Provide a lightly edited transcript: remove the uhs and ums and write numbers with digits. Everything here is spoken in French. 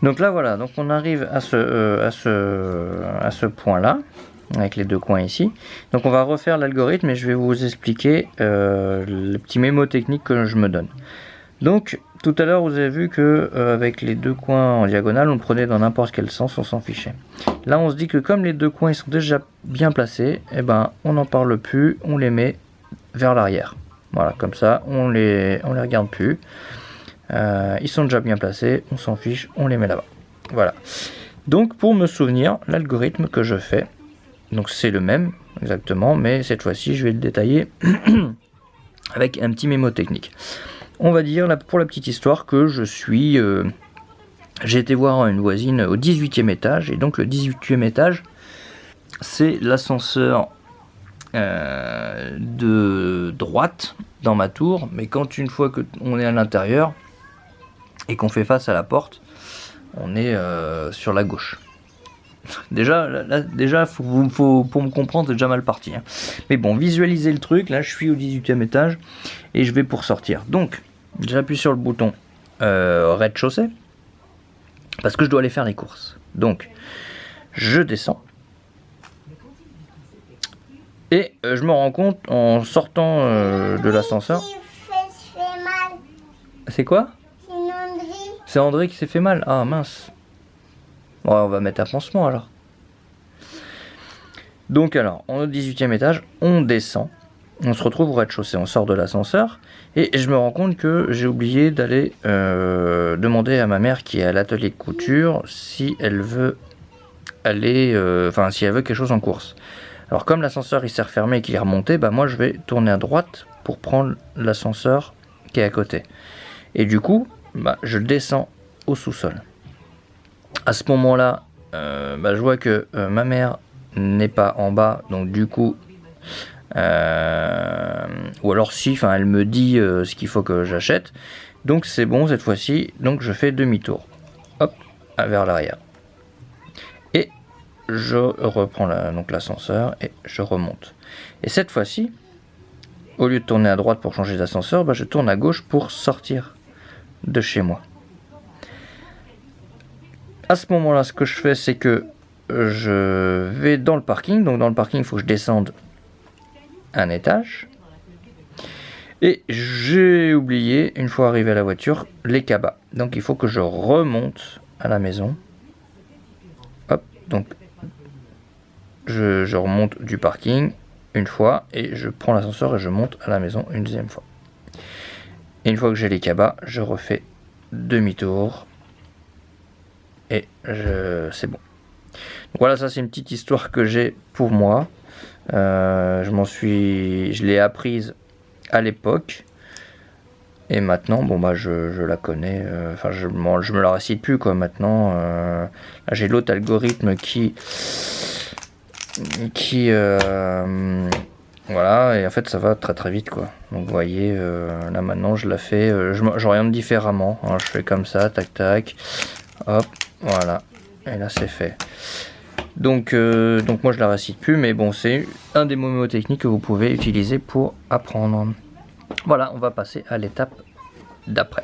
Donc là voilà, donc on arrive à ce point là, avec les deux coins ici. Donc on va refaire l'algorithme et je vais vous expliquer le petit mémo technique que je me donne. Donc tout à l'heure vous avez vu que avec les deux coins en diagonale, on le prenait dans n'importe quel sens, on s'en fichait. Là on se dit que comme les deux coins ils sont déjà bien placés, et ben on n'en parle plus, on les met vers l'arrière. Voilà, comme ça on les regarde plus. Ils sont déjà bien placés, on s'en fiche, on les met là-bas. Voilà. Donc pour me souvenir, l'algorithme que je fais, donc c'est le même exactement, mais cette fois-ci je vais le détailler avec un petit mémo technique. On va dire pour la petite histoire que j'ai été voir une voisine au 18e étage, et donc le 18e étage, c'est l'ascenseur de droite dans ma tour, mais quand une fois qu'on est à l'intérieur et qu'on fait face à la porte, on est sur la gauche. Déjà, pour me comprendre, c'est déjà mal parti. Hein. Mais bon, visualisez le truc. Là, je suis au 18e étage et je vais pour sortir. Donc, j'appuie sur le bouton rez-de-chaussée parce que je dois aller faire les courses. Donc, je descends et je me rends compte en sortant de l'ascenseur. C'est quoi? C'est André qui s'est fait mal. Ah mince. Bon, on va mettre un pansement alors. Donc alors, on est au 18e étage, on descend, on se retrouve au rez-de-chaussée, on sort de l'ascenseur, et je me rends compte que j'ai oublié d'aller demander à ma mère qui est à l'atelier de couture si elle veut aller, si elle veut quelque chose en course. Alors comme l'ascenseur il s'est refermé et qu'il est remonté, bah moi je vais tourner à droite pour prendre l'ascenseur qui est à côté. Et du coup, bah, je descends au sous-sol. À ce moment-là, je vois que ma mère n'est pas en bas, donc du coup, ou alors si, elle me dit ce qu'il faut que j'achète. Donc c'est bon cette fois-ci, donc je fais demi-tour, hop, vers l'arrière. Et je reprends l'ascenseur et je remonte. Et cette fois-ci, au lieu de tourner à droite pour changer d'ascenseur, je tourne à gauche pour sortir de chez moi. À ce moment-là, ce que je fais, c'est que je vais dans le parking. Donc dans le parking, il faut que je descende un étage. Et j'ai oublié, une fois arrivé à la voiture, les cabas. Donc il faut que je remonte à la maison. Hop, donc je remonte du parking une fois et je prends l'ascenseur et je monte à la maison une deuxième fois. Et une fois que j'ai les cabas, je refais demi-tour. Et c'est bon. Donc voilà, ça c'est une petite histoire que j'ai pour moi. Je l'ai apprise à l'époque. Et maintenant, je la connais. Je me la récite plus quoi. Maintenant, là, j'ai l'autre algorithme qui voilà, et en fait ça va très très vite quoi. Donc vous voyez, là maintenant je la fais, j'oriente différemment. Hein, je fais comme ça, tac tac, hop. Voilà, et là c'est fait. Donc moi je la récite plus, mais bon, c'est un des mots techniques que vous pouvez utiliser pour apprendre. Voilà, on va passer à l'étape d'après.